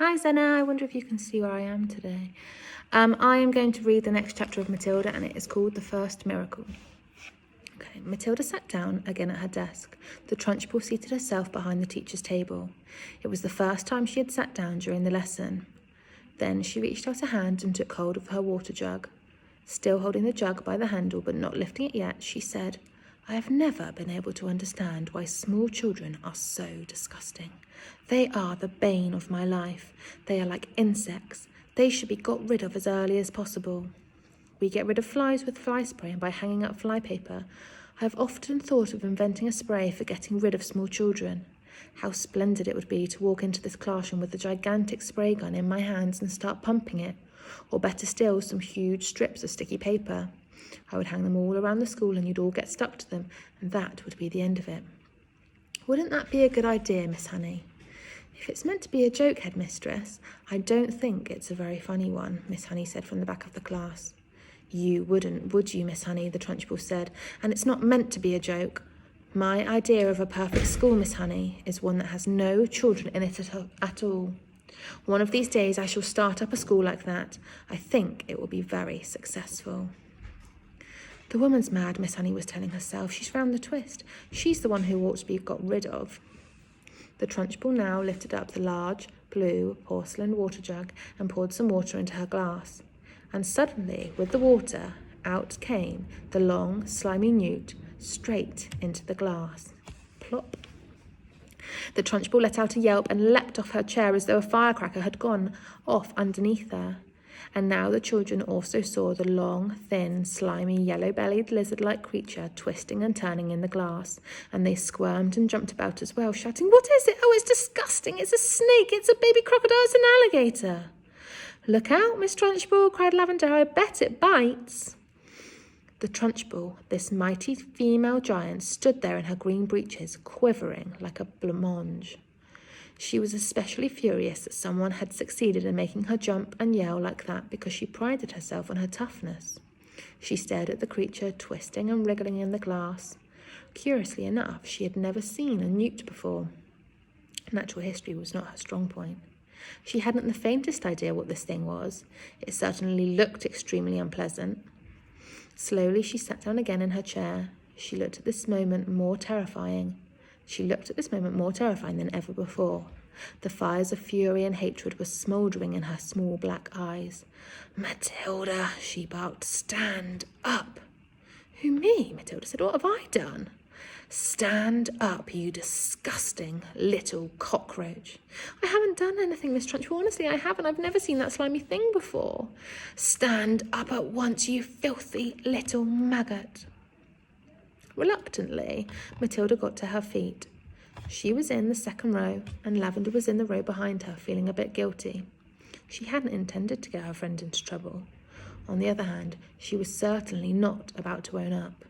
Hi Zennor, I wonder if you can see where I am today. I am going to read the next chapter of Matilda, and it is called The First Miracle. Okay, Matilda sat down again at her desk. The Trunchbull seated herself behind the teacher's table. It was the first time she had sat down during the lesson. Then she reached out a hand and took hold of her water jug. Still holding the jug by the handle but not lifting it yet, she said, "I have never been able to understand why small children are so disgusting. They are the bane of my life. They are like insects. They should be got rid of as early as possible. We get rid of flies with fly spray and by hanging up fly paper. I have often thought of inventing a spray for getting rid of small children. How splendid it would be to walk into this classroom with a gigantic spray gun in my hands and start pumping it, or better still, some huge strips of sticky paper. I would hang them all around the school and you'd all get stuck to them, and that would be the end of it." "Wouldn't that be a good idea, Miss Honey?" "If it's meant to be a joke, Headmistress, I don't think it's a very funny one," Miss Honey said from the back of the class. "You wouldn't, would you, Miss Honey?" the Trunchbull said, "and it's not meant to be a joke. My idea of a perfect school, Miss Honey, is one that has no children in it at all. One of these days I shall start up a school like that. I think it will be very successful." "The woman's mad," Miss Honey was telling herself. "She's found the twist. She's the one who ought to be got rid of." The Trunchbull now lifted up the large, blue, porcelain water jug and poured some water into her glass. And suddenly, with the water, out came the long, slimy newt straight into the glass. Plop. The Trunchbull let out a yelp and leapt off her chair as though a firecracker had gone off underneath her. And now the children also saw the long, thin, slimy, yellow-bellied, lizard-like creature twisting and turning in the glass, and they squirmed and jumped about as well, shouting, "What is it? Oh, it's disgusting! It's a snake! It's a baby crocodile! It's an alligator!" "Look out, Miss Trunchbull," cried Lavender. "I bet it bites." The Trunchbull, this mighty female giant, stood there in her green breeches, quivering like a blancmange. She was especially furious that someone had succeeded in making her jump and yell like that because she prided herself on her toughness. She stared at the creature twisting and wriggling in the glass. Curiously enough, she had never seen a newt before. Natural history was not her strong point. She hadn't the faintest idea what this thing was. It certainly looked extremely unpleasant. Slowly she sat down again in her chair. She looked at this moment more terrifying than ever before. The fires of fury and hatred were smouldering in her small black eyes. "Matilda," she barked, "stand up." "Who, me?" Matilda said. "What have I done?" "Stand up, you disgusting little cockroach." "I haven't done anything, Miss Trunchbull. Honestly, I haven't. I've never seen that slimy thing before." "Stand up at once, you filthy little maggot." Reluctantly, Matilda got to her feet. She was in the second row, and Lavender was in the row behind her, feeling a bit guilty. She hadn't intended to get her friend into trouble. On the other hand, she was certainly not about to own up.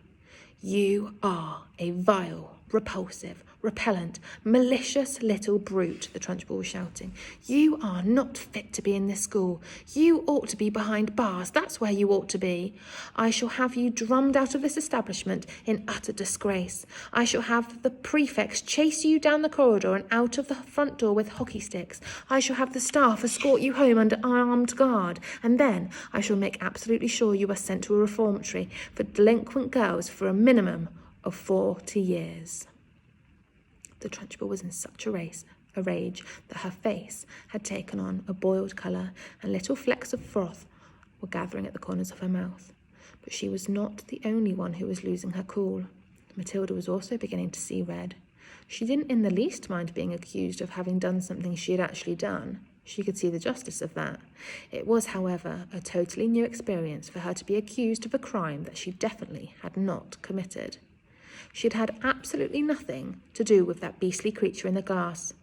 "You are a vile, repulsive, repellent, malicious little brute," the Trunchbull was shouting. "You are not fit to be in this school. You ought to be behind bars. That's where you ought to be. I shall have you drummed out of this establishment in utter disgrace. I shall have the prefects chase you down the corridor and out of the front door with hockey sticks. I shall have the staff escort you home under armed guard. And then I shall make absolutely sure you are sent to a reformatory for delinquent girls for a minimum of 40 years. The Trunchbull was in such a rage that her face had taken on a boiled colour and little flecks of froth were gathering at the corners of her mouth. But she was not the only one who was losing her cool. Matilda was also beginning to see red. She didn't in the least mind being accused of having done something she had actually done. She could see the justice of that. It was, however, a totally new experience for her to be accused of a crime that she definitely had not committed. She had had absolutely nothing to do with that beastly creature in the glass.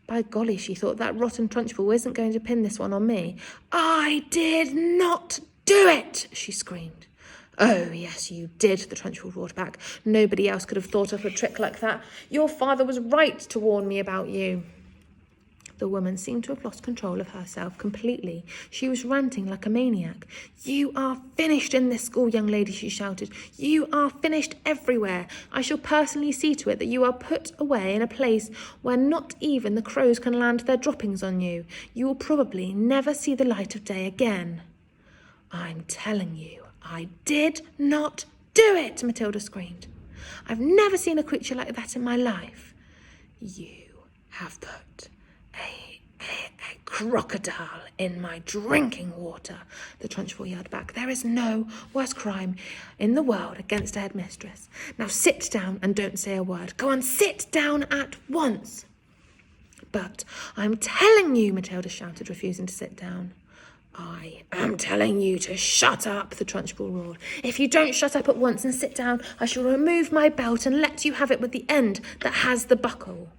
By golly, she thought, that rotten Trunchbull isn't going to pin this one on me. "I did not do it!" she screamed. "Oh, yes, you did," the Trunchbull roared back. "Nobody else could have thought of a trick like that. Your father was right to warn me about you." The woman seemed to have lost control of herself completely. She was ranting like a maniac. "You are finished in this school, young lady," she shouted. "You are finished everywhere. I shall personally see to it that you are put away in a place where not even the crows can land their droppings on you. You will probably never see the light of day again." "I'm telling you, I did not do it," Matilda screamed. "I've never seen a creature like that in my life." "You have put a crocodile in my drinking water," the Trunchbull yelled back. "There is no worse crime in the world against a headmistress. Now sit down and don't say a word. Go on, sit down at once." "But I'm telling you," Matilda shouted, refusing to sit down. "I am telling you to shut up," the Trunchbull roared. "If you don't shut up at once and sit down, I shall remove my belt and let you have it with the end that has the buckle."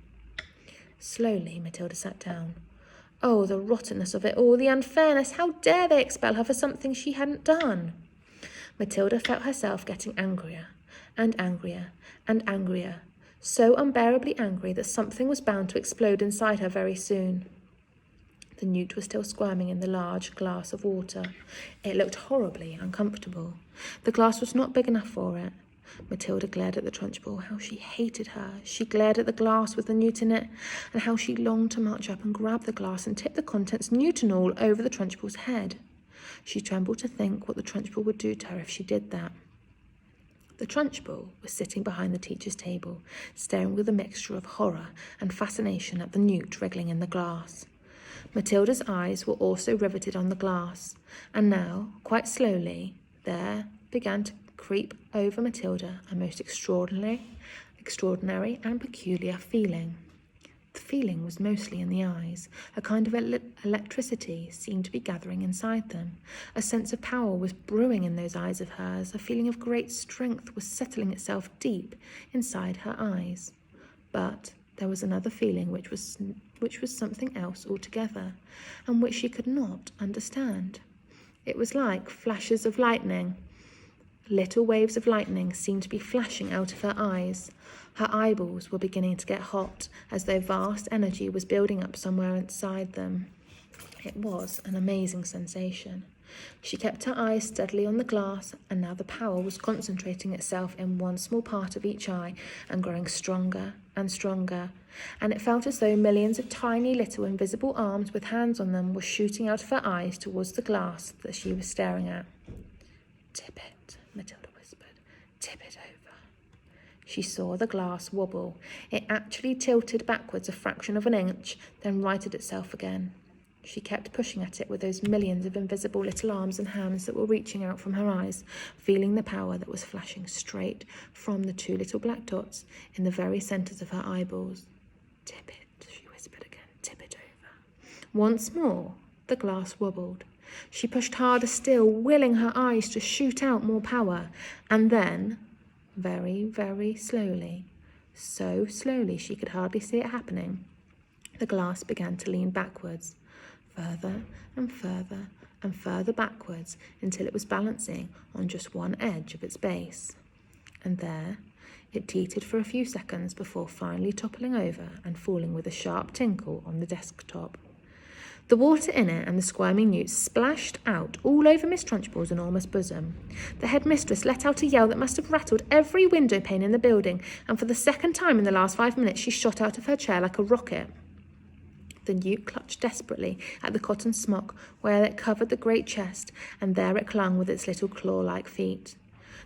Slowly, Matilda sat down. Oh, the rottenness of it all, the unfairness. How dare they expel her for something she hadn't done? Matilda felt herself getting angrier and angrier and angrier, so unbearably angry that something was bound to explode inside her very soon. The newt was still squirming in the large glass of water. It looked horribly uncomfortable. The glass was not big enough for it. Matilda glared at the Trunchbull. How she hated her. She glared at the glass with the newt in it, and how she longed to march up and grab the glass and tip the contents, newt and all, over the Trunchbull's head. She trembled to think what the Trunchbull would do to her if she did that. The Trunchbull was sitting behind the teacher's table, staring with a mixture of horror and fascination at the newt wriggling in the glass. Matilda's eyes were also riveted on the glass, and now, quite slowly, there began to creep over Matilda a most extraordinary and peculiar feeling. The feeling was mostly in the eyes. A kind of electricity seemed to be gathering inside them. A sense of power was brewing in those eyes of hers. A feeling of great strength was settling itself deep inside her eyes. But there was another feeling which was something else altogether, and which she could not understand. It was like flashes of lightning. Little waves of lightning seemed to be flashing out of her eyes. Her eyeballs were beginning to get hot, as though vast energy was building up somewhere inside them. It was an amazing sensation. She kept her eyes steadily on the glass, and now the power was concentrating itself in one small part of each eye and growing stronger and stronger, and it felt as though millions of tiny little invisible arms with hands on them were shooting out of her eyes towards the glass that she was staring at. "Tip it," Matilda whispered. "Tip it over." She saw the glass wobble. It actually tilted backwards a fraction of an inch, then righted itself again. She kept pushing at it with those millions of invisible little arms and hands that were reaching out from her eyes, feeling the power that was flashing straight from the two little black dots in the very centres of her eyeballs. "Tip it," she whispered again. "Tip it over." Once more, the glass wobbled. She pushed harder still, willing her eyes to shoot out more power. And then, very, very slowly, so slowly she could hardly see it happening, the glass began to lean backwards, further and further and further backwards, until it was balancing on just one edge of its base. And there it teetered for a few seconds before finally toppling over and falling with a sharp tinkle on the desktop. The water in it and the squirming newt splashed out all over Miss Trunchbull's enormous bosom. The headmistress let out a yell that must have rattled every window pane in the building, and for the second time in the last 5 minutes she shot out of her chair like a rocket. The newt clutched desperately at the cotton smock where it covered the great chest, and there it clung with its little claw-like feet.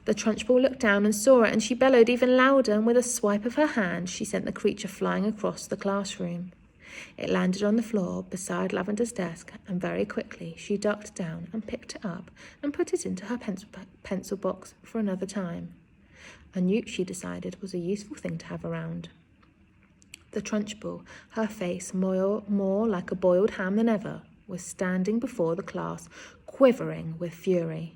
The Trunchbull looked down and saw it, and she bellowed even louder, and with a swipe of her hand she sent the creature flying across the classroom. It landed on the floor beside Lavender's desk, and very quickly she ducked down and picked it up and put it into her pencil box for another time. A newt, she decided, was a useful thing to have around. The Trunchbull, her face more like a boiled ham than ever, was standing before the class, quivering with fury.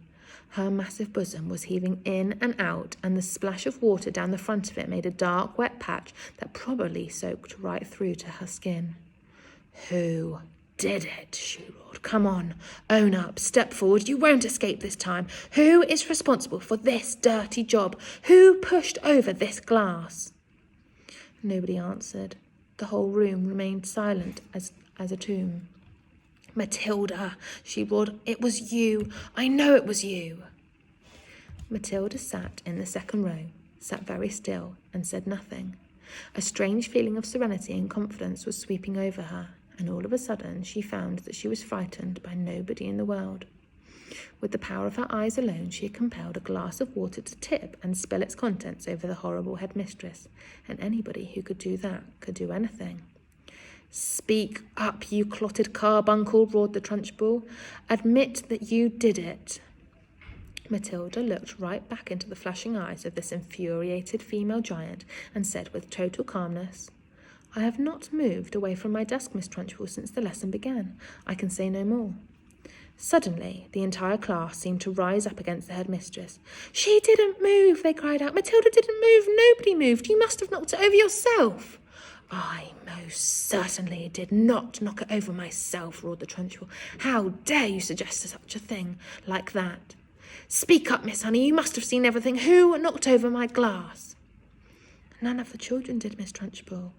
Her massive bosom was heaving in and out, and the splash of water down the front of it made a dark, wet patch that probably soaked right through to her skin. "Who did it?" she roared. "Come on, own up, step forward. You won't escape this time. Who is responsible for this dirty job? Who pushed over this glass?" Nobody answered. The whole room remained silent, as as a tomb. "Matilda," she roared, "it was you. I know it was you." Matilda sat in the second row, sat very still, and said nothing. A strange feeling of serenity and confidence was sweeping over her, and all of a sudden she found that she was frightened by nobody in the world. With the power of her eyes alone, she had compelled a glass of water to tip and spill its contents over the horrible headmistress, and anybody who could do that could do anything. "Speak up, you clotted carbuncle," roared the Trunchbull. "Admit that you did it." Matilda looked right back into the flashing eyes of this infuriated female giant and said with total calmness, "I have not moved away from my desk, Miss Trunchbull, since the lesson began. I can say no more." Suddenly, the entire class seemed to rise up against the headmistress. "She didn't move," they cried out. "Matilda didn't move. Nobody moved. You must have knocked it over yourself." "I most certainly did not knock it over myself," roared the Trunchbull. "How dare you suggest such a thing like that? Speak up, Miss Honey. You must have seen everything. Who knocked over my glass?" "None of the children did, Miss Trunchbull,"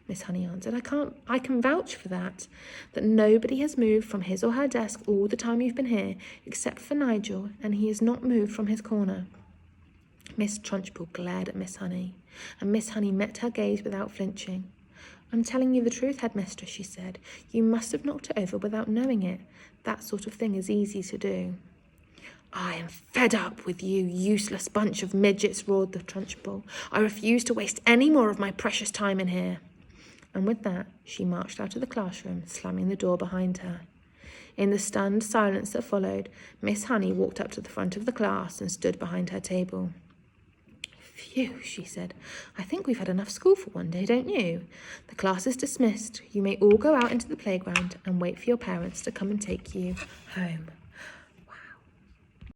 Miss Honey answered. I can vouch for that nobody has moved from his or her desk all the time you've been here, except for Nigel, and he has not moved from his corner." Miss Trunchbull glared at Miss Honey, and Miss Honey met her gaze without flinching. "I'm telling you the truth, headmistress," she said. "You must have knocked it over without knowing it. That sort of thing is easy to do." "I am fed up with you useless bunch of midgets," roared the Trunchbull. "I refuse to waste any more of my precious time in here." And with that, she marched out of the classroom, slamming the door behind her. In the stunned silence that followed, Miss Honey walked up to the front of the class and stood behind her table. "Phew," she said. "I think we've had enough school for one day, don't you? The class is dismissed. You may all go out into the playground and wait for your parents to come and take you home."